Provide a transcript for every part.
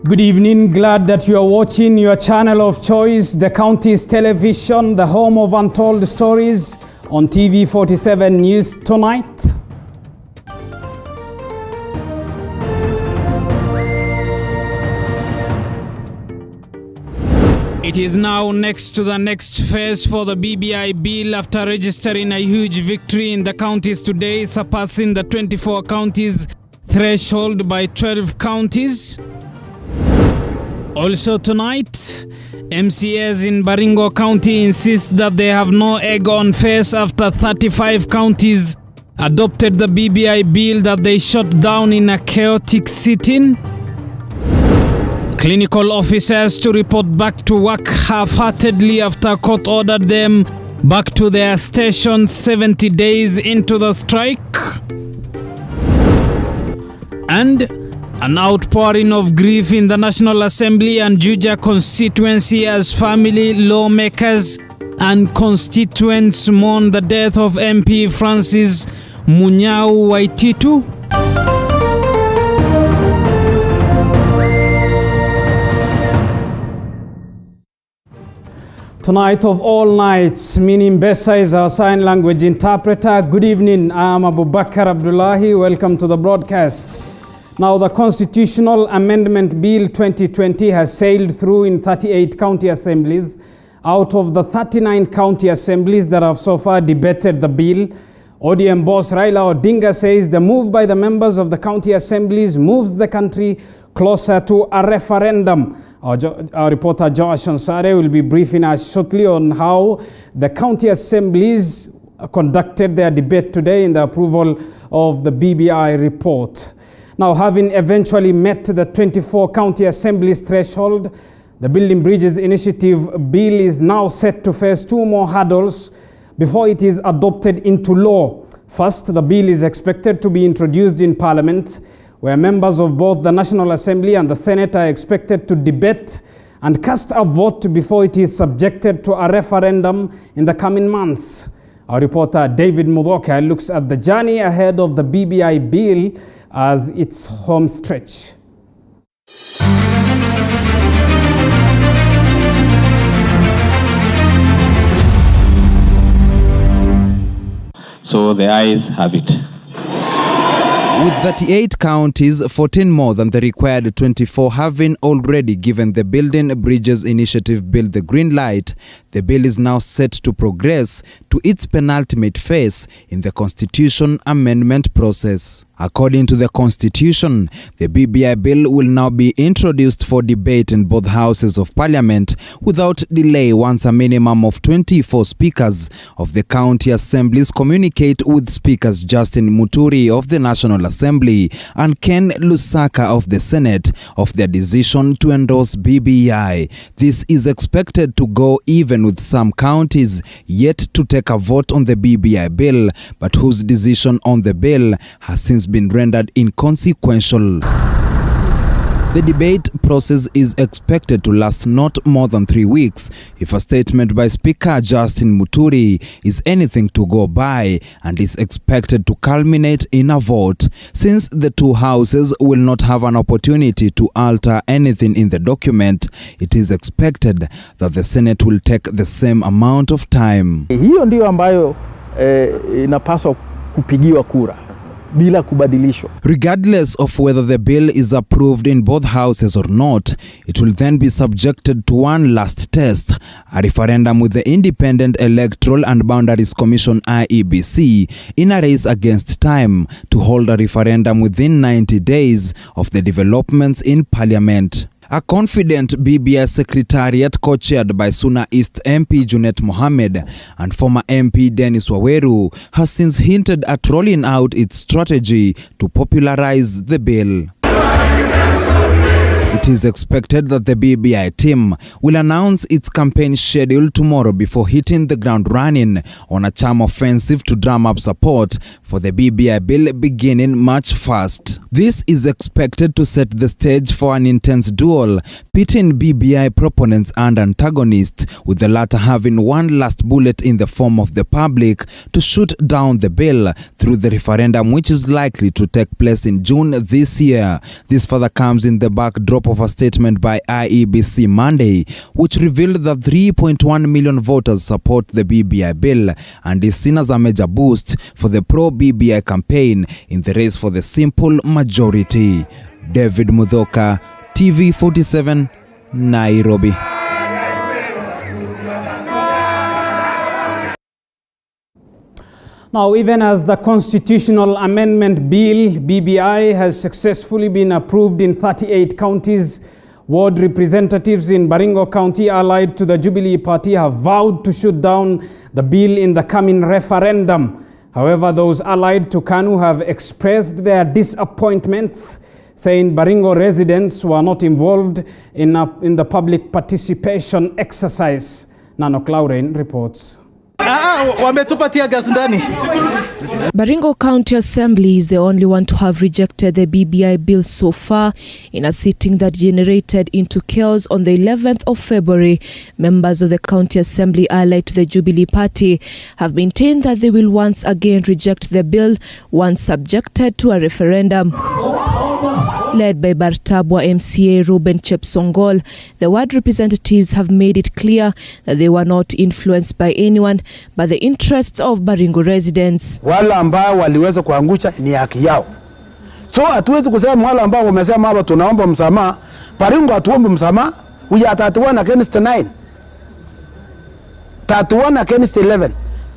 Good evening, glad that you are watching your channel of choice, the county's television, the home of untold stories on TV 47 News Tonight. It is now next to the next phase for the BBI bill after registering a huge victory in the counties today, surpassing the 24 counties threshold by 12 counties. Also tonight, MCAs in Baringo County insist that they have no egg on face after 35 counties adopted the BBI bill that they shut down in a chaotic sitting. Clinical officers to report back to work half-heartedly after court ordered them back to their stations 70 days into the strike. And an outpouring of grief in the National Assembly and Juja constituency as family, lawmakers and constituents mourn the death of MP Francis Munyao Waititu. Tonight of all nights, meaning Bessa is our sign language interpreter. Good evening, I'm Abubakar Abdullahi. Welcome to the broadcast. Now, the Constitutional Amendment Bill 2020 has sailed through in 38 county assemblies. Out of the 39 county assemblies that have so far debated the bill, ODM boss Raila Odinga says the move by the members of the county assemblies moves the country closer to a referendum. Our reporter Josh Ansare will be briefing us shortly on how the county assemblies conducted their debate today in the approval of the BBI report. Now, having eventually met the 24 county assemblies threshold, the Building Bridges Initiative bill is now set to face two more hurdles before it is adopted into law. First, the bill is expected to be introduced in Parliament, where members of both the National Assembly and the Senate are expected to debate and cast a vote before it is subjected to a referendum in the coming months. Our reporter David Mudoka looks at the journey ahead of the BBI bill as its home stretch. So the ayes have it. With 38 counties, 14 more than the required 24 having already given the Building Bridges Initiative bill the green light, the bill is now set to progress to its penultimate phase in the Constitution amendment process. According to the Constitution, the BBI bill will now be introduced for debate in both houses of Parliament without delay once a minimum of 24 speakers of the county assemblies communicate with Speakers Justin Muturi of the National Assembly and Ken Lusaka of the Senate of their decision to endorse BBI. This is expected to go even with some counties yet to take a vote on the BBI bill, but whose decision on the bill has since been rendered inconsequential. The debate process is expected to last not more than 3 weeks if a statement by Speaker Justin Muturi is anything to go by, and is expected to culminate in a vote. Since the two houses will not have an opportunity to alter anything in the document, it is expected that the Senate will take the same amount of time. Hiyo ndio ambayo inapaswa kupigiwa kura bila kubadilishwa. Regardless of whether the bill is approved in both houses or not, it will then be subjected to one last test, a referendum with the Independent Electoral and Boundaries Commission IEBC in a race against time to hold a referendum within 90 days of the developments in Parliament. A confident BBI secretariat co-chaired by Suna East MP Junet Mohamed and former MP Dennis Waweru has since hinted at rolling out its strategy to popularize the bill. It is expected that the BBI team will announce its campaign schedule tomorrow before hitting the ground running on a charm offensive to drum up support for the BBI bill beginning March 1st. This is expected to set the stage for an intense duel pitting BBI proponents and antagonists, with the latter having one last bullet in the form of the public to shoot down the bill through the referendum, which is likely to take place in June this year. This further comes in the backdrop backdrop of a statement by IEBC Monday, which revealed that 3.1 million voters support the BBI bill and is seen as a major boost for the pro-BBI campaign in the race for the simple majority. David Mudhoka, TV47, Nairobi. Now, even as the Constitutional Amendment Bill, BBI, has successfully been approved in 38 counties, ward representatives in Baringo County allied to the Jubilee Party have vowed to shoot down the bill in the coming referendum. However, those allied to KANU have expressed their disappointments, saying Baringo residents were not involved in the public participation exercise. Nano Clauren reports. Baringo County Assembly is the only one to have rejected the BBI bill so far in a sitting that generated into chaos on the 11th of February. Members of the County Assembly allied to the Jubilee Party have maintained that they will once again reject the bill once subjected to a referendum. Led by Bartabwa MCA Ruben Chepsongol, the ward representatives have made it clear that they were not influenced by anyone but the interests of Baringo residents. Wale ambao waliweza kuangusha ni haki yao. So hatuwezi kusema wale ambao wamesema hapa tunaomba msamaha, Baringo hatuombe msamaha. We are 31 against 9. 31 against 11.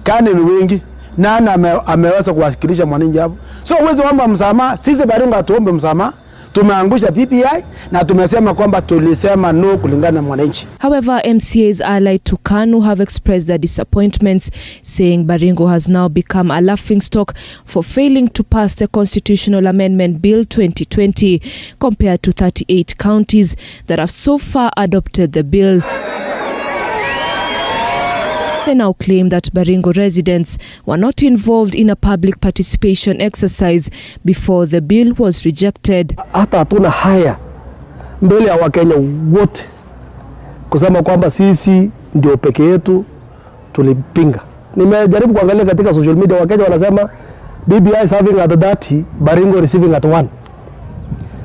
Kani ni wengi. Nani ameweza kuwakilisha mwananchi hapo? So uwezi omba msamaha, sisi Baringo hatuombe msamaha. Tumeangusha BBI na tumesema kwamba tulisema no kulingana na mwananchi. However, MCAs allied to KANU have expressed their disappointments, saying Baringo has now become a laughingstock for failing to pass the Constitutional Amendment Bill 2020 compared to 38 counties that have so far adopted the bill. They now claim that Baringo residents were not involved in a public participation exercise before the bill was rejected. Hata hatuna haya mbele ya Wakenya wote kusema kwamba sisi ndio peke yetu tulipinga. Nimejaribu kuangalia katika social media, Wakenya wanasema BBI serving at 30, Baringo receiving at 1.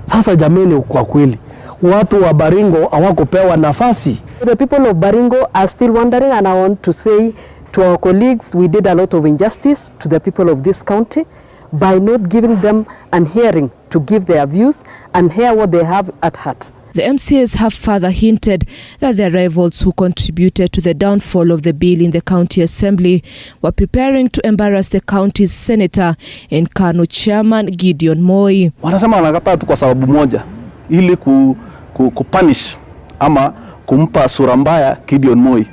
Sasa jameni, kwa kweli watu wa Baringo hawakupewa nafasi. The people of Baringo are still wondering, and I want to say to our colleagues, we did a lot of injustice to the people of this county by not giving them an hearing to give their views and hear what they have at heart. The MCAs have further hinted that their rivals who contributed to the downfall of the bill in the county assembly were preparing to embarrass the county's senator and KANU chairman Gideon Moi. Wanasema wanakataa tu kwa sababu moja, ili kupunish ama kumpa sura mbaya Gideon Moi.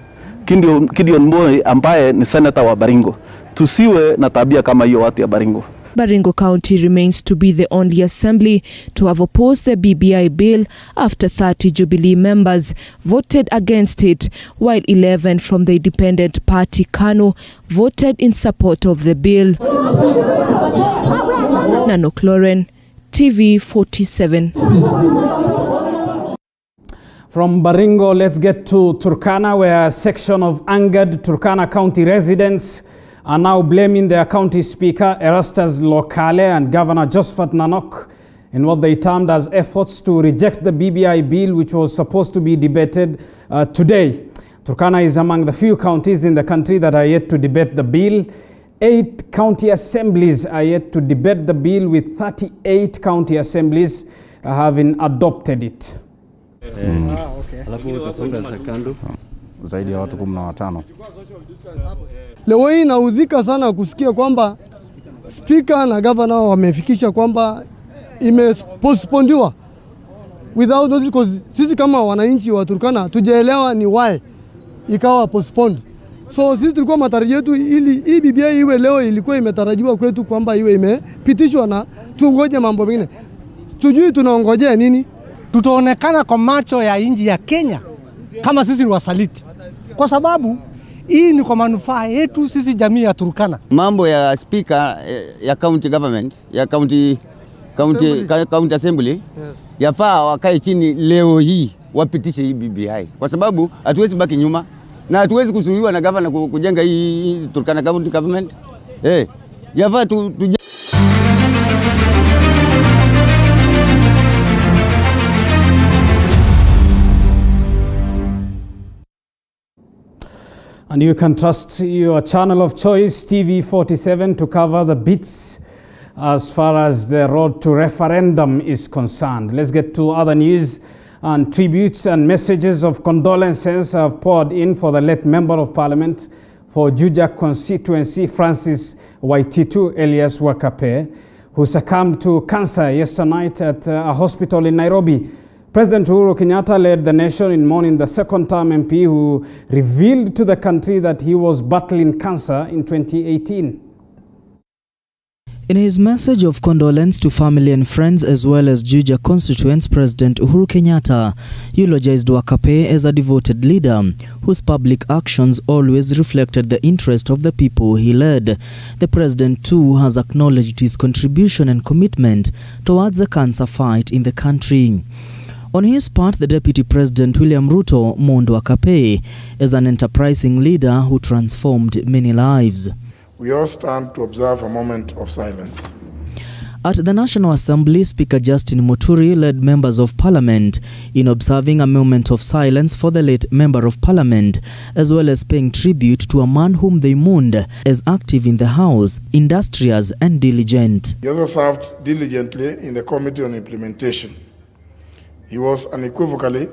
Gideon Moi ambaye ni senator wa Baringo. Tusiwe na tabia kama hiyo watu ya Baringo. Baringo County remains to be the only assembly to have opposed the BBI bill after 30 Jubilee members voted against it, while 11 from the independent party KANU voted in support of the bill. Nano Cloren, TV47. From Baringo, let's get to Turkana, where a section of angered Turkana County residents are now blaming their county speaker, Erastus Lokale, and Governor Josephat Nanok in what they termed as efforts to reject the BBI bill, which was supposed to be debated today. Turkana is among the few counties in the country that are yet to debate the bill. 8 county assemblies are yet to debate the bill, with 38 county assemblies having adopted it. Zaidi ya watu 15. Leo hii naudhika sana kusikia kwamba speaker na governor wamefikisha kwamba imepostponediwa without notice, because sisi kama wananchi wa Turkana tujaelewa ni why ikawa postponed. So sisi tulikuwa matarajio yetu ili hii BBI iwe leo, ilikuwa imetarajiwa kwetu kwamba iwe imepitishwa na tungoje mambo mengine. Tujui tunaongojea nini? Tutaonekana kwa macho ya nchi ya Kenya kama sisi ni wasaliti, kwa sababu hii ni kwa manufaa yetu sisi jamii ya Turkana. Mambo ya speaker ya county government, ya county assembly, yes, yafaa wakae chini leo hii wapitishe hii BBI, kwa sababu hatuwezi baki nyuma na hatuwezi kusuhiwa na governor kujenga hii Turkana county government. Yafaa tu And you can trust your channel of choice, TV47, to cover the beats as far as the road to referendum is concerned. Let's get to other news. And tributes and messages of condolences have poured in for the late Member of Parliament for Juja constituency, Francis Waititu Elias Wakape, who succumbed to cancer yesterday night at a hospital in Nairobi. President Uhuru Kenyatta led the nation in mourning the second-term MP who revealed to the country that he was battling cancer in 2018. In his message of condolence to family and friends as well as Juja constituents, President Uhuru Kenyatta eulogized Wakape as a devoted leader whose public actions always reflected the interest of the people he led. The president too has acknowledged his contribution and commitment towards the cancer fight in the country. On his part, the Deputy President William Ruto mourned Wakape as an enterprising leader who transformed many lives. We all stand to observe a moment of silence. At the National Assembly, Speaker Justin Muturi led members of Parliament in observing a moment of silence for the late Member of Parliament, as well as paying tribute to a man whom they mourned as active in the House, industrious and diligent. He also served diligently in the Committee on Implementation. He was unequivocally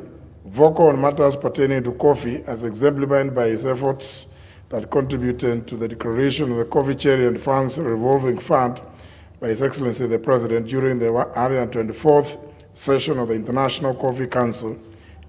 vocal on matters pertaining to coffee, as exemplified by his efforts that contributed to the declaration of the Coffee Charity Funds Revolving Fund by His Excellency the President during the 124th session of the International Coffee Council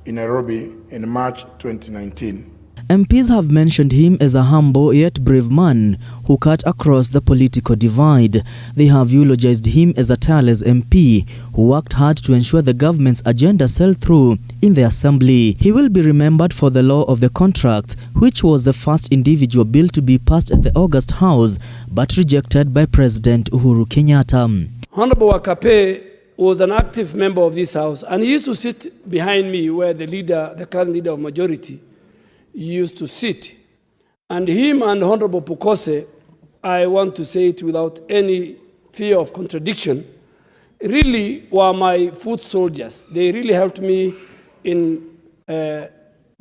in Nairobi in March 2019. MPs have mentioned him as a humble yet brave man who cut across the political divide. They have eulogized him as a tireless MP who worked hard to ensure the government's agenda sailed through in the assembly. He will be remembered for the law of the contract, which was the first individual bill to be passed at the August House but rejected by President Uhuru Kenyatta. Honorable Wakape was an active member of this House, and he used to sit behind me where the current leader of majority used to sit. And him and Honorable Pukose, I want to say it without any fear of contradiction, really were my foot soldiers. They really helped me in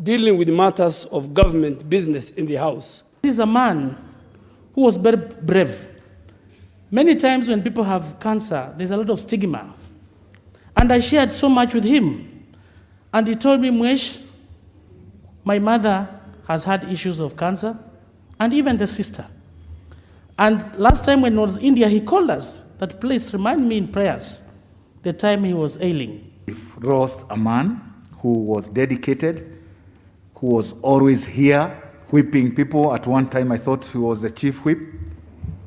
dealing with matters of government business in the House. He's a man who was very brave. Many times when people have cancer, there's a lot of stigma. And I shared so much with him. And he told me, Mwesh, my mother has had issues of cancer, and even the sister. And last time when I was in India, he called us that, please remind me in prayers the time he was ailing. We've lost a man who was dedicated, who was always here, whipping people. At one time, I thought he was the chief whip,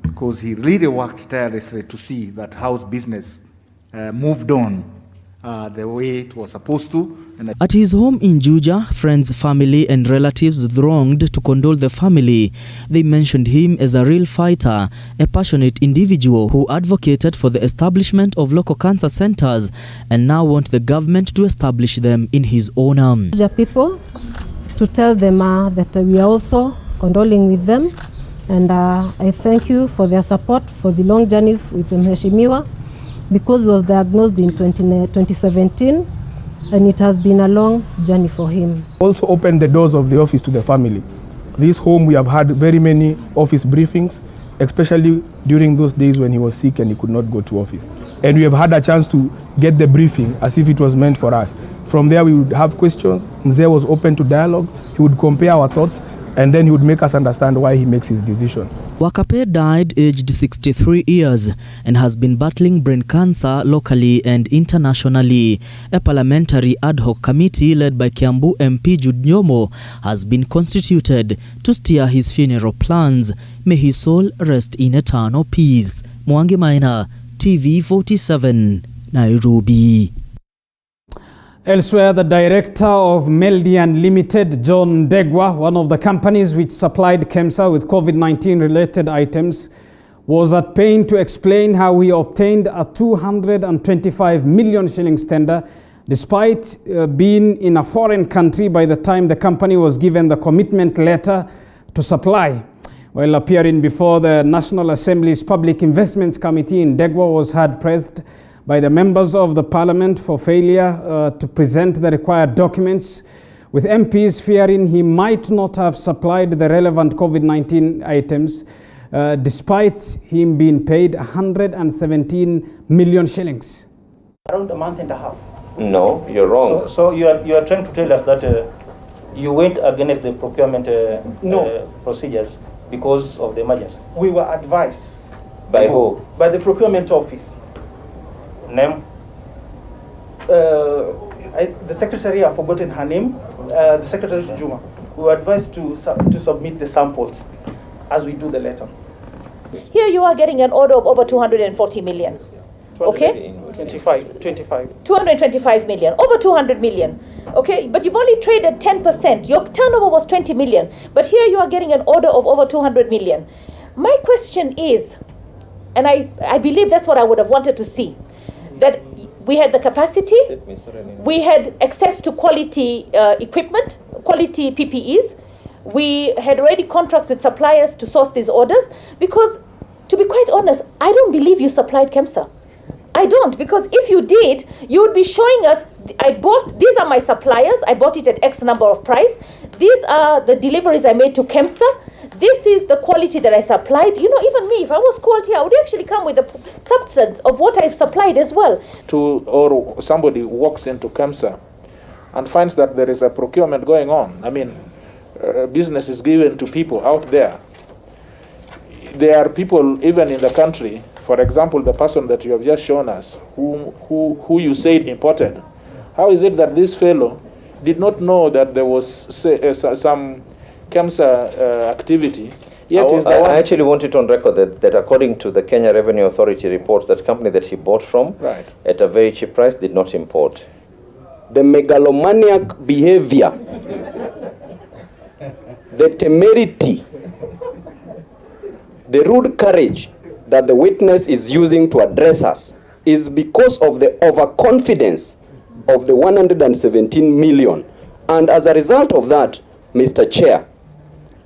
because he really worked tirelessly to see that house business moved on the way it was supposed to. At his home in Juja, friends, family and relatives thronged to condole the family. They mentioned him as a real fighter, a passionate individual who advocated for the establishment of local cancer centers and now want the government to establish them in his honor. Juja people, to tell them that we are also condoling with them, and I thank you for their support for the long journey with Mheshimiwa, because he was diagnosed in 2017, and it has been a long journey for him. Also opened the doors of the office to the family. This home, we have had very many office briefings, especially during those days when he was sick and he could not go to office. And we have had a chance to get the briefing as if it was meant for us. From there, we would have questions. Mzee was open to dialogue. He would compare our thoughts, and then he would make us understand why he makes his decision. Wakape died aged 63 years and has been battling brain cancer locally and internationally. A parliamentary ad hoc committee led by Kiambu MP Jude Nyomo has been constituted to steer his funeral plans. May his soul rest in eternal peace. Mwangi Maina, TV47, Nairobi. Elsewhere, the director of Meldian Limited, John Degwa, one of the companies which supplied KEMSA with COVID-19 related items, was at pain to explain how he obtained a 225 million shillings tender despite being in a foreign country by the time the company was given the commitment letter to supply. While appearing before the National Assembly's Public Investments Committee, Ndegwa was hard pressed by the members of the parliament for failure to present the required documents with MPs fearing he might not have supplied the relevant COVID-19 items despite him being paid 117 million shillings. Around a month and a half. No, you're wrong. So you are trying to tell us that you went against the procurement procedures because of the emergency. We were advised. By who? By the procurement office. Name? The secretary, I've forgotten her name. The secretary is Juma. We were advised to submit the samples as we do the letter. Here you are getting an order of over 240 million. Okay? 225 million, over 200 million. Okay, but you've only traded 10%. Your turnover was 20 million, but here you are getting an order of over 200 million. My question is, and I believe that's what I would have wanted to see, that we had the capacity, we had access to quality equipment, quality PPEs, we had already contracts with suppliers to source these orders, because to be quite honest, I don't believe you supplied KEMSA. I don't, because if you did, you would be showing us, these are my suppliers, I bought it at X number of price, these are the deliveries I made to KEMSA, this is the quality that I supplied. You know, even me, if I was quality, I would actually come with the substance of what I've supplied as well. Or somebody walks into KEMSA and finds that there is a procurement going on. I mean, business is given to people out there. There are people even in the country. For example, the person that you have just shown us, who you said imported. How is it that this fellow did not know that there was some KEMSA activity? Yet I actually want it on record that according to the Kenya Revenue Authority report, that company that he bought from at a very cheap price did not import. The megalomaniac behavior, the temerity, the rude courage that the witness is using to address us is because of the overconfidence of the 117 million. And as a result of that, Mr. Chair,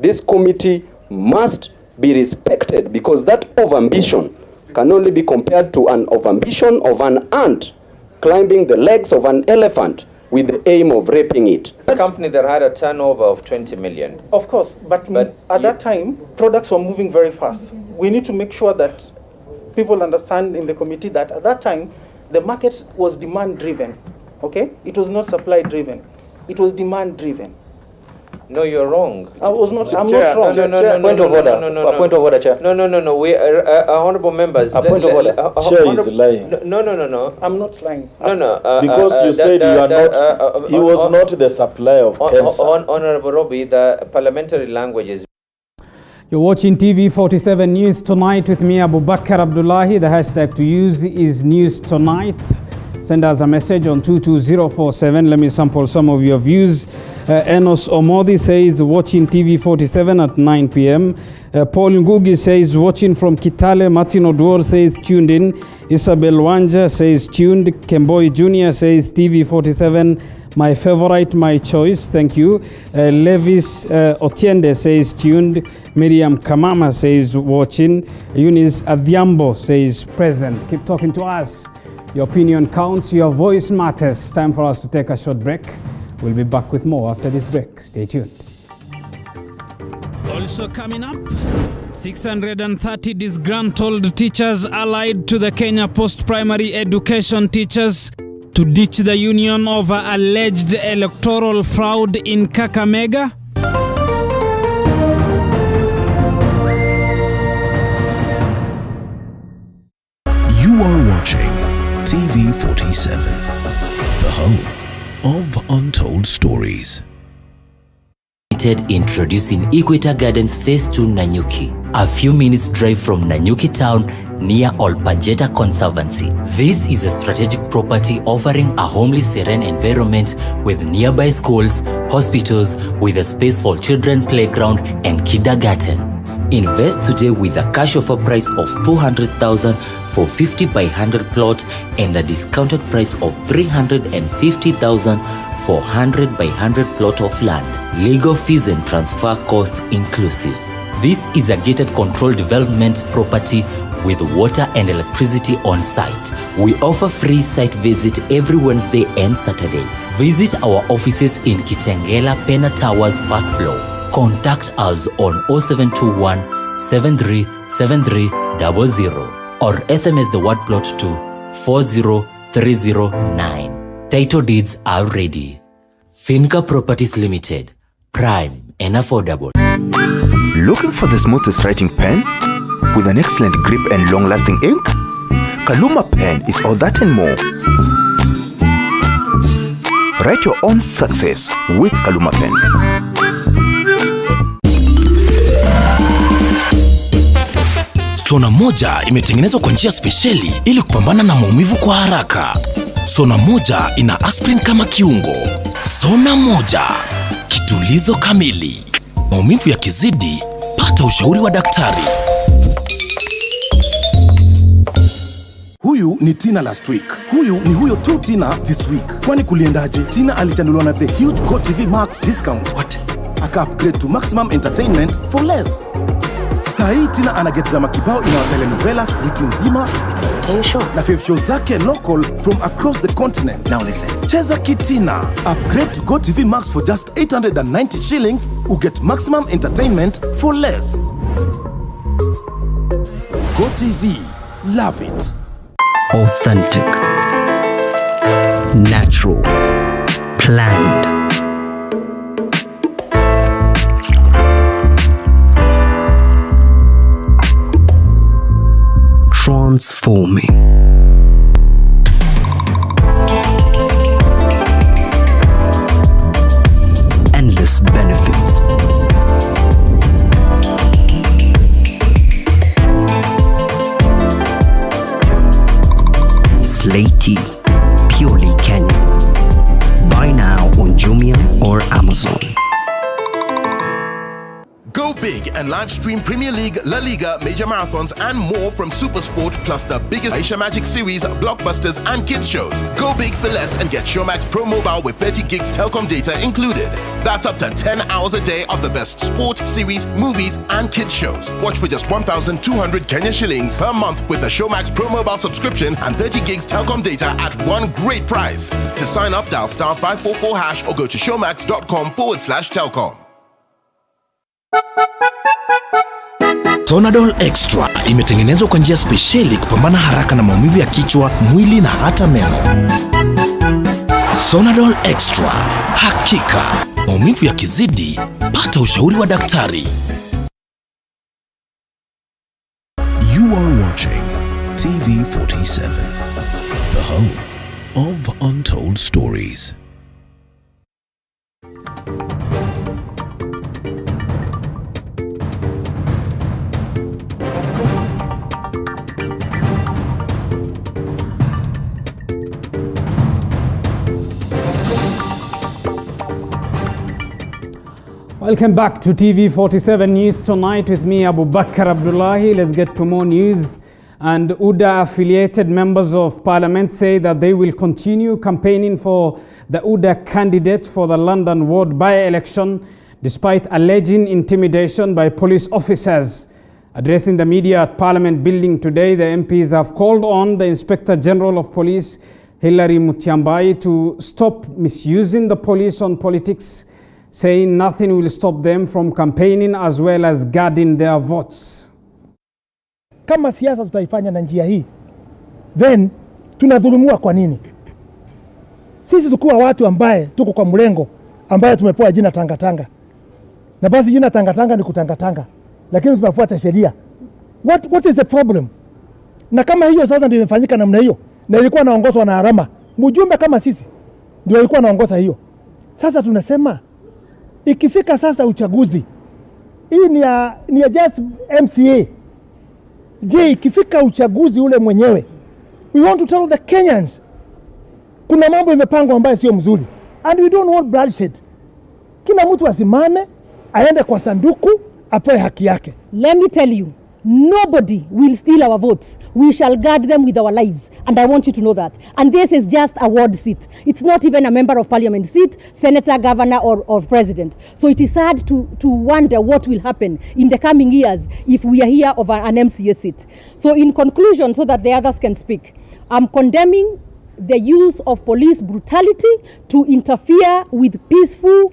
this committee must be respected, because that overambition can only be compared to an overambition of an ant climbing the legs of an elephant with the aim of raping it. A company that had a turnover of 20 million. Of course, but at that time, products were moving very fast. We need to make sure that people understand in the committee that at that time, the market was demand-driven, okay? It was not supply-driven. It was demand-driven. No, you're wrong. I'm not wrong. No. Point of order. A point of order, Chair. No. We honorable members. A point of order. Chair is lying. No. I'm not lying. No. Because you said you are not. He was not the supplier of KEMSA. Honorable Robbie, the parliamentary language is. You're watching TV 47 News Tonight with me, Abu Bakr Abdullahi. The hashtag to use is News Tonight. Send us a message on 22047. Let me sample some of your views. Enos Omodi says watching TV 47 at 9 p.m. Paul Ngugi says watching from Kitale. Martin Oduor says tuned in. Isabel Wanja says tuned. Kemboi Jr. says TV 47, my favorite, my choice. Thank you. Levis Otiende says tuned. Miriam Kamama says watching. Eunice Adhiambo says present. Keep talking to us. Your opinion counts, your voice matters. Time for us to take a short break. We'll be back with more after this break. Stay tuned. Also coming up, 630 disgruntled teachers allied to the Kenya Post-Primary Education Teachers to ditch the union over alleged electoral fraud in Kakamega. You are watching TV 47, the home of Untold Stories. Introducing Equator Gardens Phase 2 Nanyuki, a few minutes drive from Nanyuki town near Olpajeta Conservancy. This is a strategic property offering a homely, serene environment with nearby schools, hospitals, with a space for children playground and kindergarten. Invest today with a cash offer price of 200,000 for 50 by 100 plot and a discounted price of 350,000 for 100 by 100 plot of land. Legal fees and transfer costs inclusive. This is a gated control development property with water and electricity on site. We offer free site visit every Wednesday and Saturday. Visit our offices in Kitengela Pena Towers first floor. Contact us on 0721 737300 or SMS the word plot to 40309. Title deeds are ready. Finca Properties Limited. Prime and affordable. Looking for the smoothest writing pen with an excellent grip and long-lasting ink? Kaluma Pen is all that and more. Write your own success with Kaluma Pen. Sona moja imetengenezwa kwa njia spesheli ili kupambana na maumivu kwa haraka. Sona moja ina aspirin kama kiungo. Sona moja, kitulizo kamili. Maumivu yakizidi, pata ushauri wa daktari. Huyu ni Tina last week. Huyu ni huyo tu Tina this week. Kwani kuliendaje? Tina alichanuliwa na the huge Gotv Max discount. What? Aka upgrade to maximum entertainment for less. Sahi Tina anaget drama kibao ina telenovelas wiki nzima. Na 5 shows zake local from across the continent. Now listen. Cheza Kitina. Upgrade to Gotv Max for just 890 shillings. You get maximum entertainment for less. Gotv. Love it. Authentic, natural, planned. Transforming. Endless benefits. Slaty, purely Kenyan. Buy now on Jumia or Amazon. Go big and live stream Premier League, La Liga, major marathons and more from SuperSport plus the biggest Aisha Magic series, blockbusters and kids shows. Go big for less and get Showmax Pro Mobile with 30 gigs telecom data included. That's up to 10 hours a day of the best sport, series, movies and kids shows. Watch for just 1,200 Kenya shillings per month with a Showmax Pro Mobile subscription and 30 gigs telecom data at one great price. To sign up, dial *544# or go to showmax.com/telcom. Tonadol Extra imetengenezwa kwa njia spesheli kupambana haraka na maumivu ya kichwa, mwili na hata meno. Tonadol Extra, hakika maumivu yakizidi, pata ushauri wa daktari. You are watching TV47, the home of untold stories. Welcome back to TV47 News Tonight with me, Abu Bakr Abdullahi. Let's get to more news. And UDA-affiliated members of parliament say that they will continue campaigning for the UDA candidate for the London ward by-election despite alleging intimidation by police officers. Addressing the media at Parliament building today, the MPs have called on the Inspector General of Police, Hilary Mutyambai, to stop misusing the police on politics, saying nothing will stop them from campaigning as well as guarding their votes. Kama siasa tutaifanya na njia hii, then tunadhulumiwa kwa nini? Sisi tukuwa watu ambaye tuko kwa mlengo ambaye tumepewa jina tangatanga. Na basi jina tangatanga ni kutangatanga. Lakini tunafuata sheria. What is the problem? Na kama hiyo sasa ndio imefanyika namna hiyo, na ilikuwa naongozwa na Arama, mjumbe kama sisi ndio ilikuwa naongoza hiyo. Sasa tunasema ikifika sasa uchaguzi, hii ni ya just MCA. Je, ikifika uchaguzi ule mwenyewe, we want to tell the Kenyans kuna mambo imepangwa ambayo sio mzuri, and we don't want bloodshed. Kila mtu asimame aende kwa sanduku apewe haki yake. Let me tell you, nobody will steal our votes. We shall guard them with our lives. And I want you to know that. And this is just a ward seat. It's not even a member of parliament seat, senator, governor, or president. So it is sad to wonder what will happen in the coming years if we are here over an MCA seat. So in conclusion, so that the others can speak, I'm condemning the use of police brutality to interfere with peaceful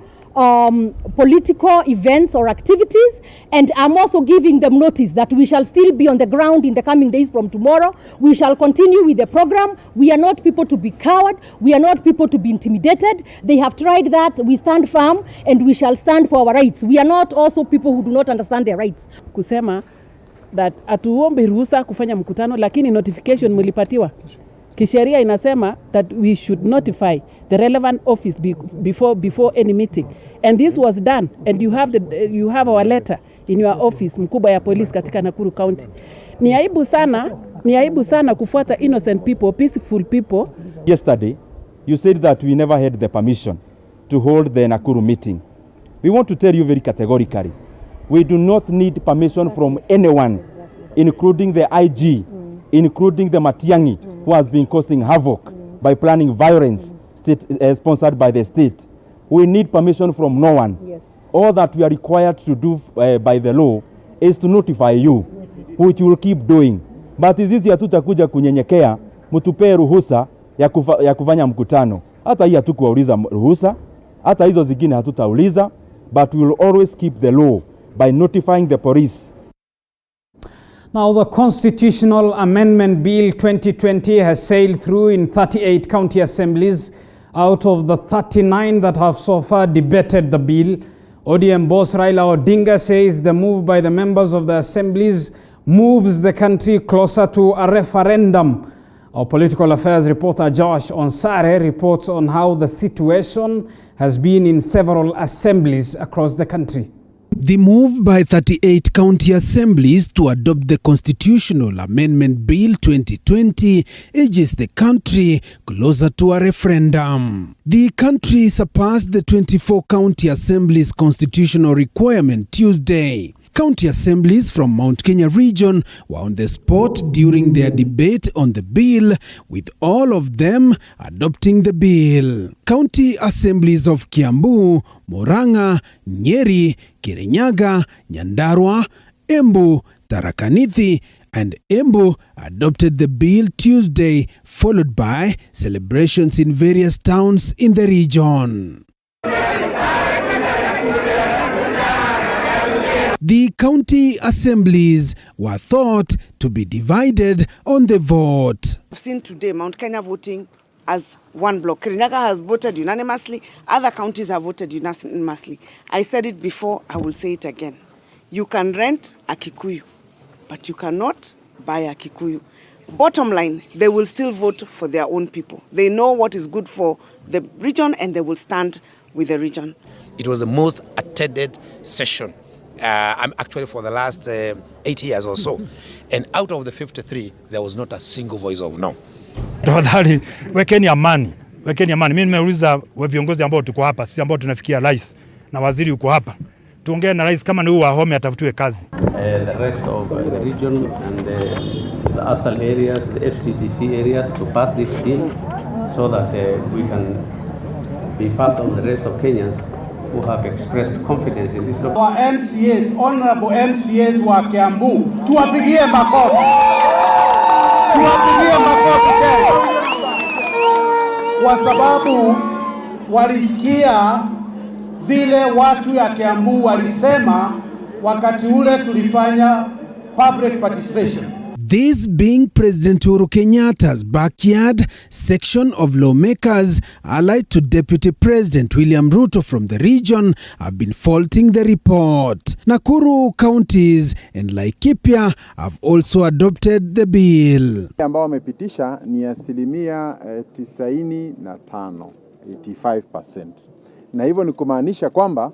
political events or activities, and I'm also giving them notice that we shall still be on the ground in the coming days from tomorrow. We shall continue with the program. We are not people to be cowed. We are not people to be intimidated. They have tried that. We stand firm and we shall stand for our rights. We are not also people who do not understand their rights. Kusema that atuombe ruhusa kufanya mkutano, lakini notification mulipatiwa. Kisheria inasema that we should notify the relevant office before any meeting, and this was done, and you have our letter in your office, mkubwa ya police katika Nakuru County. Ni aibu sana kufuata innocent people, peaceful people. Yesterday you said that we never had the permission to hold the Nakuru meeting. We want to tell you very categorically, we do not need permission from anyone, including the IG, including the Matiang'i, who has been causing havoc by planning violence sponsored by the state. We need permission from no one. Yes. All that we are required to do by the law is to notify you, which we will keep doing. But sisi hatutakuja kunyenyekea mtupee ruhusa ya kufanya mkutano. Hata hii hatukuuliza ruhusa, hata hizo zingine hatutauliza, but we will always keep the law by notifying the police. Now, the Constitutional Amendment Bill 2020 has sailed through in 38 county assemblies out of the 39 that have so far debated the bill. ODM boss Raila Odinga says the move by the members of the assemblies moves the country closer to a referendum. Our political affairs reporter Josh Onsare reports on how the situation has been in several assemblies across the country. The move by 38 county assemblies to adopt the Constitutional Amendment Bill 2020 edges the country closer to a referendum. The country surpassed the 24 county assemblies constitutional requirement Tuesday. County assemblies from Mount Kenya region were on the spot during their debate on the bill, with all of them adopting the bill. County assemblies of Kiambu, Murang'a, Nyeri, Kirinyaga, Nyandarua, Embu, Tharaka Nithi, and Embu adopted the bill Tuesday, followed by celebrations in various towns in the region. The county assemblies were thought to be divided on the vote. We've seen today Mount Kenya voting as one block. Kirinyaga has voted unanimously. Other counties have voted unanimously. I said it before, I will say it again. You can rent a Kikuyu, but you cannot buy a Kikuyu. Bottom line, they will still vote for their own people. They know what is good for the region and they will stand with the region. It was the most attended session. I'm actually for the last 8 years or so. And out of the 53, there was not a single voice of no. Tafadhali wekeni amani. Mimi nimeuliza viongozi ambao tuko hapa, sisi ambao tunafikia rais na waziri uko hapa. Tuongee na rais kama ni huyu wa Home atafutiwe kazi. The rest of the region and the ASAL areas, the FCDC areas to pass this bill so that we can be part of the rest of Kenyans who have expressed confidence in this law. Our MCAs, honorable MCAs wa Kiambu, tuwapigie makofi. Tuwapigie makofi tena. Kwa sababu walisikia vile watu ya Kiambu walisema wakati ule tulifanya public participation. This being President Uhuru Kenyatta's backyard, section of lawmakers allied to Deputy President William Ruto from the region have been faulting the report. Nakuru counties and Laikipia have also adopted the bill. Ambao wamepitisha ni asilimia 95, 85%. Na hivyo ni kumaanisha kwamba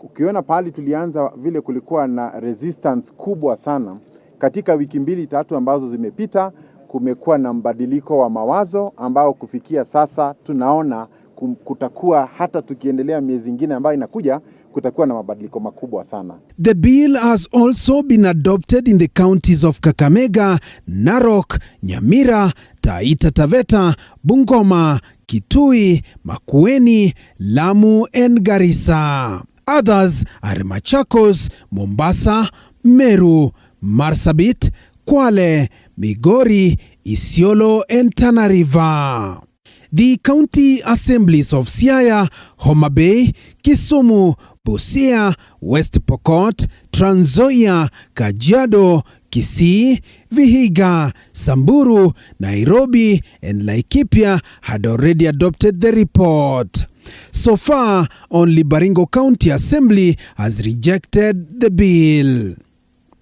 ukiona pahali tulianza vile kulikuwa na resistance kubwa sana. Katika wiki 2-3 ambazo zimepita kumekuwa na mbadiliko wa mawazo ambao kufikia sasa tunaona kutakuwa hata tukiendelea miezi mingine ambayo inakuja kutakuwa na mabadiliko makubwa sana. The bill has also been adopted in the counties of Kakamega, Narok, Nyamira, Taita Taveta, Bungoma, Kitui, Makueni, Lamu and Garissa. Others are Machakos, Mombasa, Meru, Marsabit, Kwale, Migori, Isiolo and Tana River. The county assemblies of Siaya, Homa Bay, Kisumu, Busia, West Pokot, Trans Nzoia, Kajiado, Kisii, Vihiga, Samburu, Nairobi, and Laikipia had already adopted the report. So far, only Baringo County Assembly has rejected the bill.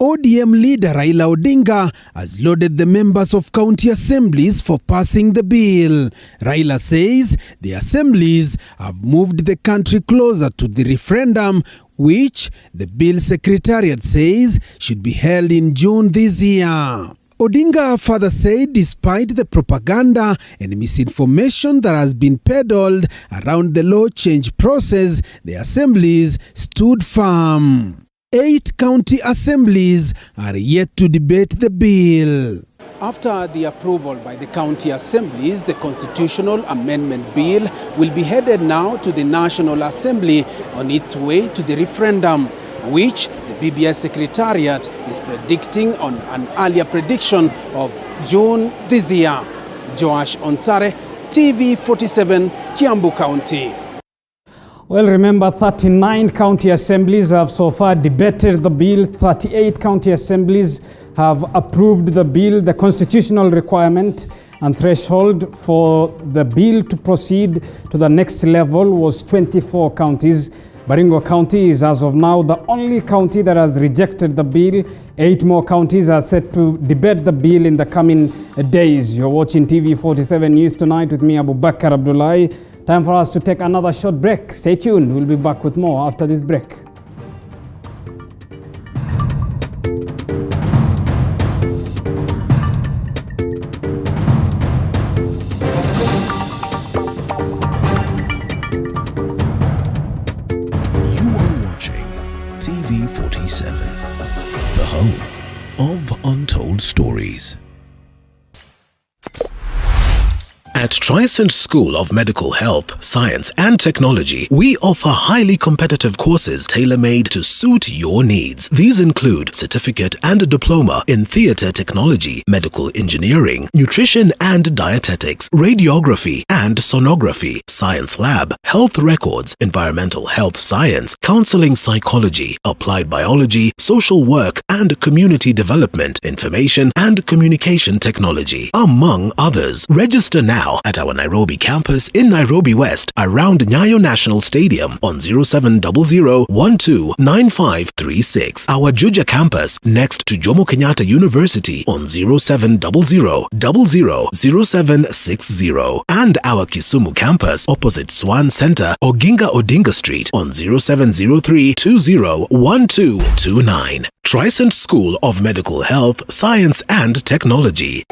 ODM leader Raila Odinga has lauded the members of county assemblies for passing the bill. Raila says the assemblies have moved the country closer to the referendum, which the bill secretariat says should be held in June this year. Odinga further said despite the propaganda and misinformation that has been peddled around the law change process, the assemblies stood firm. 8 county assemblies are yet to debate the bill. After the approval by the county assemblies, the constitutional amendment bill will be headed now to the National Assembly on its way to the referendum, which the BBS Secretariat is predicting on an earlier prediction of June this year. Joash Onsare, TV47, Kiambu County. Well, remember, 39 county assemblies have so far debated the bill. 38 county assemblies have approved the bill. The constitutional requirement and threshold for the bill to proceed to the next level was 24 counties. Baringo County is, as of now, the only county that has rejected the bill. 8 more counties are set to debate the bill in the coming days. You're watching TV47 News Tonight with me, Abubakar Abdullahi. Time for us to take another short break. Stay tuned. We'll be back with more after this break. You are watching TV47, the home of untold stories. At Trisent School of Medical Health, Science and Technology, we offer highly competitive courses tailor-made to suit your needs. These include certificate and diploma in theatre technology, medical engineering, nutrition and dietetics, radiography and sonography, science lab, health records, environmental health science, counseling psychology, applied biology, social work and community development, information and communication technology, among others. Register now at our Nairobi campus in Nairobi West around Nyayo National Stadium on 0700-129536. Our Juja campus next to Jomo Kenyatta University on 0700-000760. And our Kisumu campus opposite Swan Center, Oginga Odinga Street on 0703-201229. Trisent School of Medical Health, Science and Technology.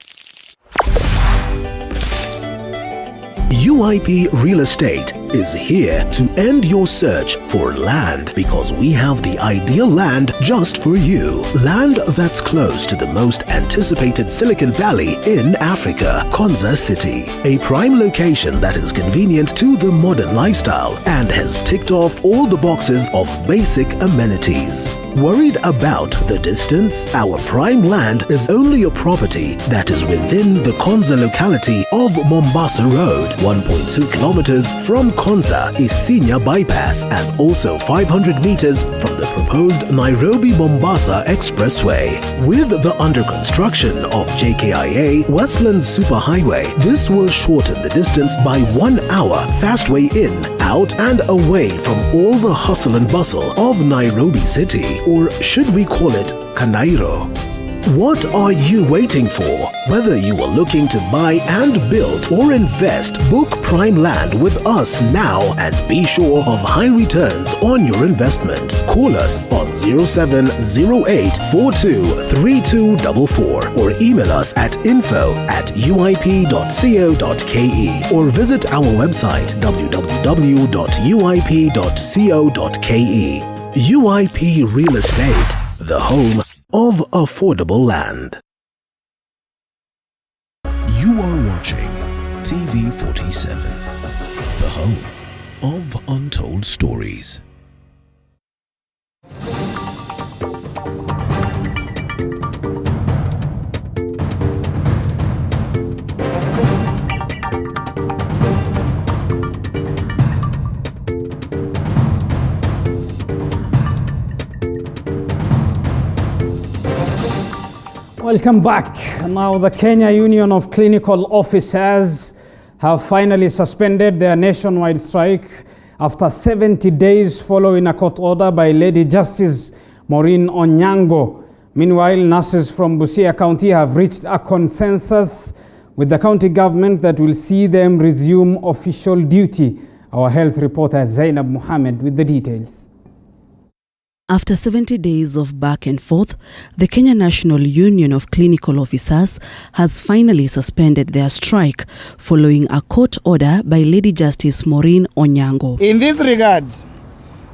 UIP Real Estate is here to end your search for land because we have the ideal land just for you. Land that's close to the most anticipated Silicon Valley in Africa, Konza City. A prime location that is convenient to the modern lifestyle and has ticked off all the boxes of basic amenities. Worried about the distance? Our prime land is only a property that is within the Konza locality of Mombasa Road, 1.2 kilometers from Konza Isinya Bypass, and also 500 meters from the proposed Nairobi-Mombasa Expressway. With the under construction of JKIA Westland Superhighway, this will shorten the distance by 1 hour fastway in, out and away from all the hustle and bustle of Nairobi City, or should we call it Kanairo? What are you waiting for? Whether you are looking to buy and build or invest, book prime land with us now and be sure of high returns on your investment. Call us on 0708-423244 or email us at info@uip.co.ke or visit our website www.uip.co.ke. UIP Real Estate, the home of affordable land. You are watching TV47, the home of untold stories. Welcome back. Now, the Kenya Union of Clinical Officers have finally suspended their nationwide strike after 70 days following a court order by Lady Justice Maureen Onyango. Meanwhile, nurses from Busia County have reached a consensus with the county government that will see them resume official duty. Our health reporter Zainab Mohammed with the details. After 70 days of back and forth, the Kenya National Union of Clinical Officers has finally suspended their strike following a court order by Lady Justice Maureen Onyango. In this regard,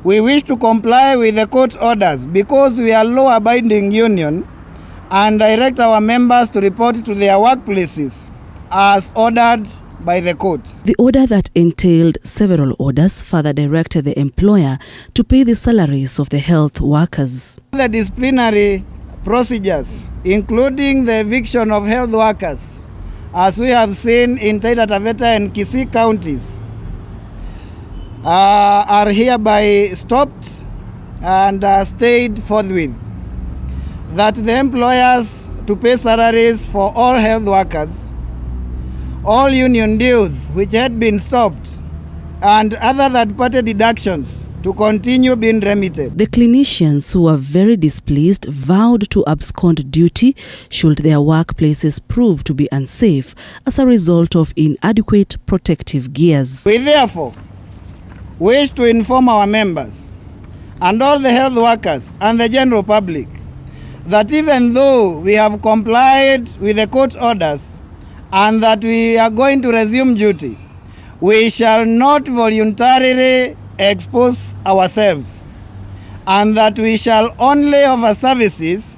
we wish to comply with the court orders because we are law-abiding union and direct our members to report to their workplaces as ordered by the court. The order that entailed several orders further directed the employer to pay the salaries of the health workers. The disciplinary procedures, including the eviction of health workers, as we have seen in Taita Taveta and Kisii counties, are hereby stopped and stayed forthwith. That the employers to pay salaries for all health workers, all union dues which had been stopped, and other third-party deductions to continue being remitted. The clinicians, who were very displeased, vowed to abscond duty should their workplaces prove to be unsafe as a result of inadequate protective gears. We therefore wish to inform our members and all the health workers and the general public that even though we have complied with the court orders and that we are going to resume duty, we shall not voluntarily expose ourselves, and that we shall only offer services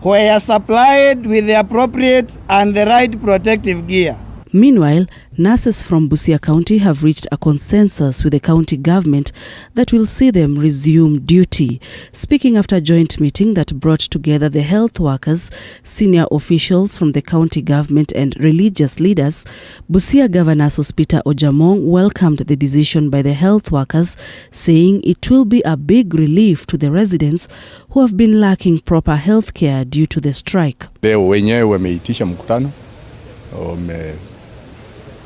where supplied with the appropriate and the right protective gear. Meanwhile, nurses from Busia County have reached a consensus with the county government that will see them resume duty. Speaking after a joint meeting that brought together the health workers, senior officials from the county government and religious leaders, Busia Governor Sospita Ojamong welcomed the decision by the health workers, saying it will be a big relief to the residents who have been lacking proper health care due to the strike. Leo wenyewe wameitisha mkutano,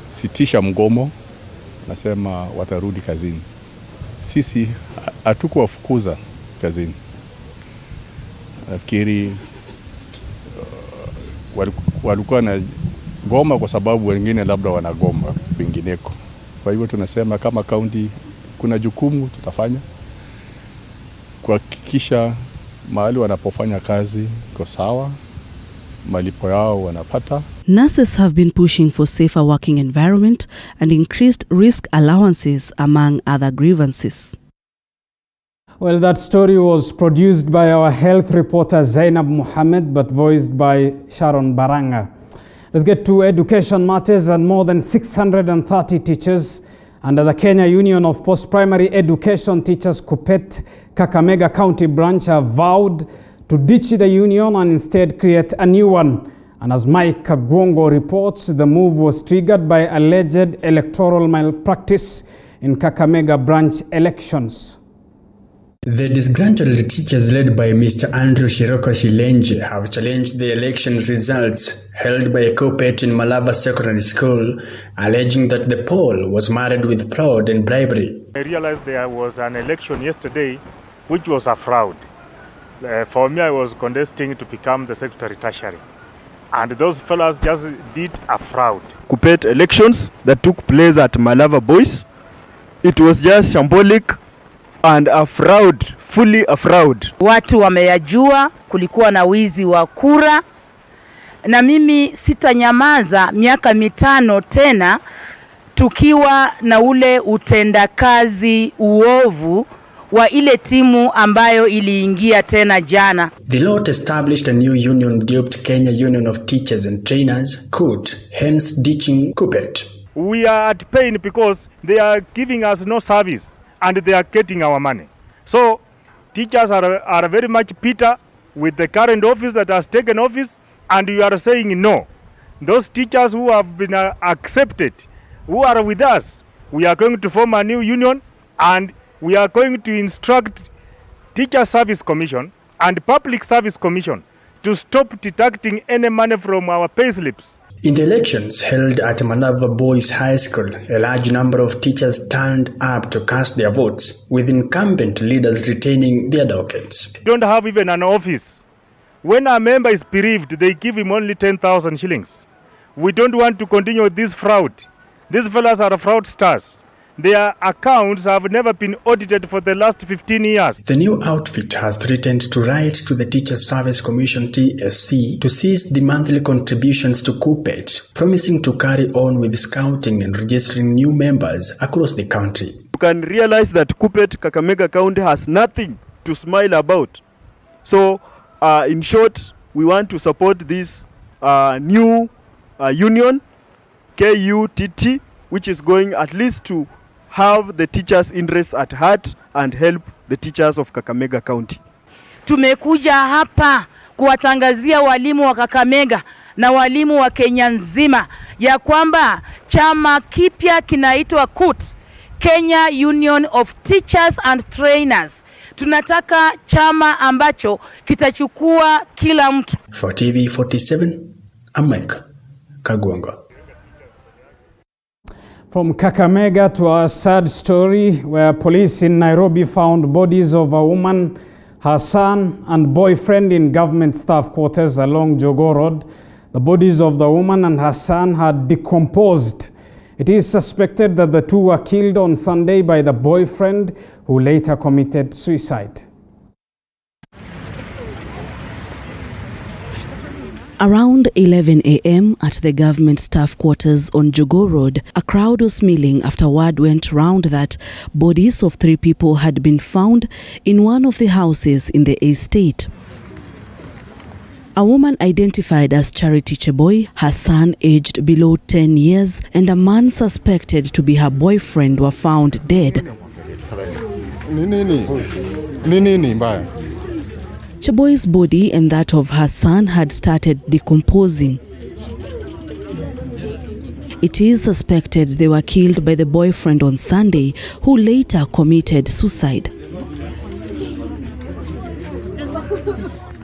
sitisha mgomo, nasema watarudi kazini. Sisi hatukuwafukuza kazini. Nafikiri walikuwa na goma kwa sababu wengine labda wanagoma kwingineko. Kwa hivyo tunasema kama county kuna jukumu tutafanya kuhakikisha mahali wanapofanya kazi iko sawa, malipo yao wanapata. Nurses have been pushing for safer working environment and increased risk allowances, among other grievances. Well, that story was produced by our health reporter Zainab Mohammed, but voiced by Sharon Baranga. Let's get to education matters. And more than 630 teachers under the Kenya Union of Post-Primary Education Teachers KUPPET Kakamega County branch have vowed to ditch the union and instead create a new one. And as Mike Kagwongo reports, the move was triggered by alleged electoral malpractice in Kakamega branch elections. The disgruntled teachers led by Mr. Andrew Shiroko Shilenje have challenged the election results held by a KUPPET in Malava Secondary School, alleging that the poll was marred with fraud and bribery. I realized there was an election yesterday which was a fraud. For me, I was contesting to become the Secretary Tertiary. And those fellas just did a fraud. KUPPET elections that took place at Malava Boys, it was just shambolic and a fraud, fully a fraud. Watu wameyajua kulikuwa na wizi wa kura, na mimi sitanyamaza miaka mitano tena tukiwa na ule utendakazi uovu wa ile timu ambayo iliingia tena jana. The lot established a new union dubbed Kenya Union of Teachers and Trainers, KUT, hence ditching KUPPET. We are at pain because they are giving us no service and they are getting our money. So teachers are very much bitter with the current office that has taken office, and you are saying no. Those teachers who have been accepted, who are with us, we are going to form a new union, and we are going to instruct Teacher Service Commission and Public Service Commission to stop deducting any money from our payslips. In the elections held at Malava Boys High School, a large number of teachers turned up to cast their votes, with incumbent leaders retaining their delegates. Don't have even an office. When a member is bereaved, they give him only 10,000 shillings. We don't want to continue this fraud. These fellas are fraudsters. Their accounts have never been audited for the last 15 years. The new outfit has threatened to write to the Teachers Service Commission TSC to cease the monthly contributions to KUPPET, promising to carry on with scouting and registering new members across the country. You can realize that KUPPET Kakamega County has nothing to smile about. So, in short, we want to support this new union, KUTT, which is going at least to have the teachers' interests at heart and help the teachers of Kakamega County. Tumekuja hapa kuwatangazia walimu wa Kakamega na walimu wa Kenya nzima ya kwamba chama kipya kinaitwa KUT, Kenya Union of Teachers and Trainers. Tunataka chama ambacho kitachukua kila mtu. For TV 47, I'm Mike Kagwanga. From Kakamega to a sad story where police in Nairobi found bodies of a woman, her son and boyfriend in government staff quarters along Jogoo Road. The bodies of the woman and her son had decomposed. It is suspected that the two were killed on Sunday by the boyfriend, who later committed suicide. Around 11 a.m. at the government staff quarters on Jogoo Road, a crowd was milling after word went round that bodies of 3 people had been found in one of the houses in the estate. A woman identified as Charity Cheboy, her son aged below 10 years, and a man suspected to be her boyfriend were found dead. Cheboy's body and that of her son had started decomposing. It is suspected they were killed by the boyfriend on Sunday, who later committed suicide.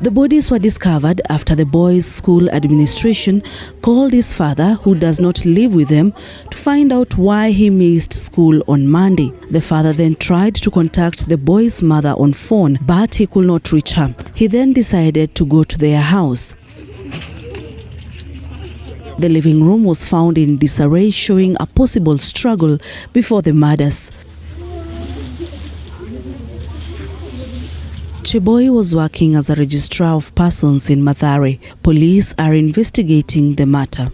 The bodies were discovered after the boys' school administration called his father, who does not live with them, to find out why he missed school on Monday. The father then tried to contact the boy's mother on phone, but he could not reach her. He then decided to go to their house. The living room was found in disarray, showing a possible struggle before the murders. Cheboy was working as a registrar of persons in Mathare. Police are investigating the matter.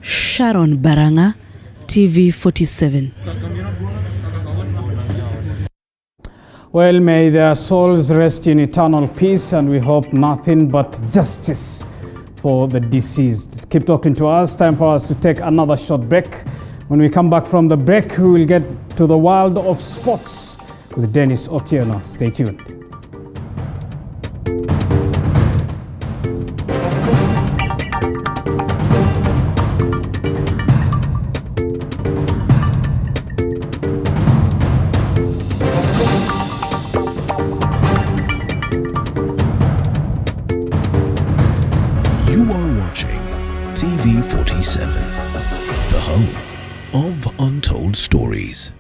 Sharon Baranga, TV 47. Well, may their souls rest in eternal peace, and we hope nothing but justice for the deceased. Keep talking to us. Time for us to take another short break. When we come back from the break, we will get to the world of sports with Dennis Otieno. Stay tuned. You are watching TV 47, the home of untold stories.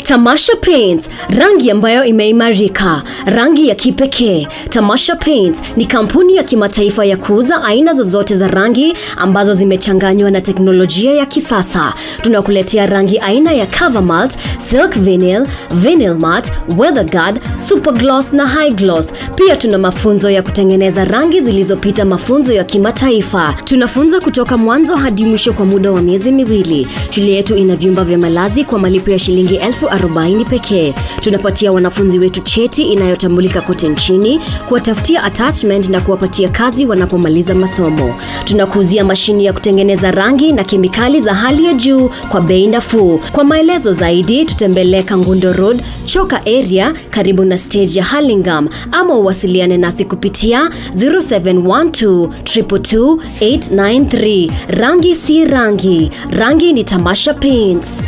Tamasha Paints, rangi ambayo imeimarika, rangi ya kipekee. Tamasha Paints ni kampuni ya kimataifa ya kuuza aina zozote za rangi ambazo zimechanganywa na teknolojia ya kisasa. Tunakuletea rangi aina ya Cover Matte, Silk Vinyl, Vinyl Matte, Weather Guard, Super Gloss na High Gloss. Pia tuna mafunzo ya kutengeneza rangi zilizopita mafunzo ya kimataifa. Tunafunza kutoka mwanzo hadi mwisho kwa muda wa miezi 2. Shule yetu ina vyumba vya malazi kwa malipo ya shilingi 40 pekee. Tunapatia wanafunzi wetu cheti inayotambulika kote nchini, kuwatafutia attachment na kuwapatia kazi wanapomaliza masomo. Tunakuuzia mashini ya kutengeneza rangi na kemikali za hali ya juu kwa bei nafuu. Kwa maelezo zaidi tutembelee Kangundo Road, Choka area karibu na stage ya Hurlingham, ama uwasiliane nasi kupitia 0712 222 893. Rangi si rangi, rangi ni Tamasha Paints.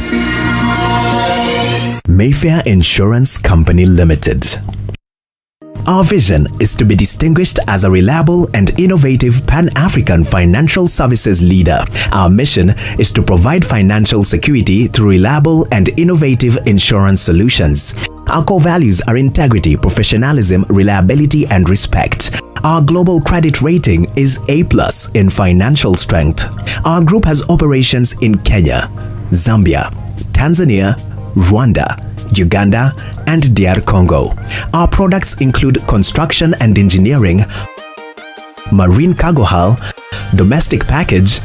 Mayfair Insurance Company Limited. Our vision is to be distinguished as a reliable and innovative Pan-African financial services leader. Our mission is to provide financial security through reliable and innovative insurance solutions. Our core values are integrity, professionalism, reliability, and respect. Our global credit rating is A+ in financial strength. Our group has operations in Kenya, Zambia, Tanzania, Rwanda, Uganda, and DR Congo. Our products include construction and engineering, marine cargo hull, domestic package,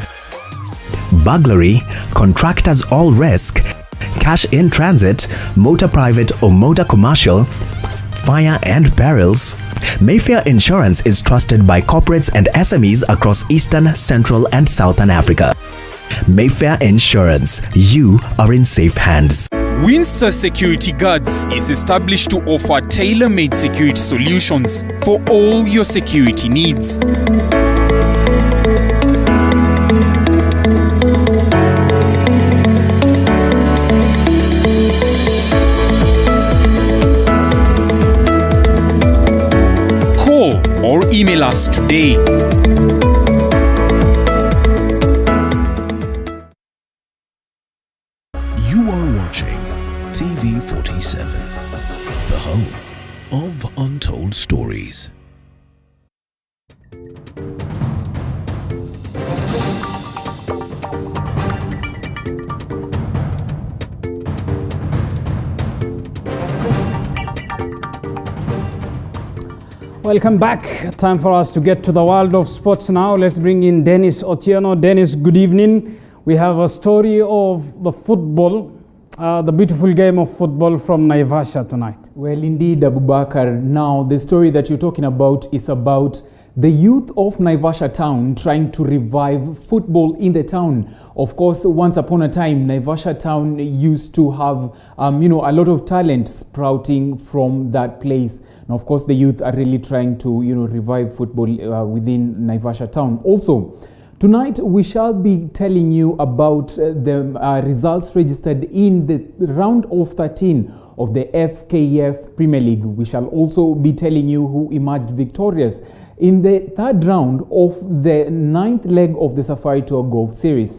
burglary, contractors all risk, cash in transit, motor private or motor commercial, fire and perils. Mayfair Insurance is trusted by corporates and SMEs across Eastern, Central, and Southern Africa. Mayfair Insurance, you are in safe hands. Winster Security Guards is established to offer tailor-made security solutions for all your security needs. Call or email us today. TV47, the home of untold stories. Welcome back. Time for us to get to the world of sports now. Let's bring in Dennis Otieno. Dennis, good evening. We have a story of the football. The beautiful game of football from Naivasha tonight. Well, indeed, Abubakar. Now, the story that you're talking about is about the youth of Naivasha town trying to revive football in the town. Of course, once upon a time, Naivasha town used to have, a lot of talent sprouting from that place. And of course, the youth are really trying to, revive football within Naivasha town. Also, tonight, we shall be telling you about the results registered in the round of 13 of the FKF Premier League. We shall also be telling you who emerged victorious in the third round of the 9th leg of the Safari Tour Golf Series.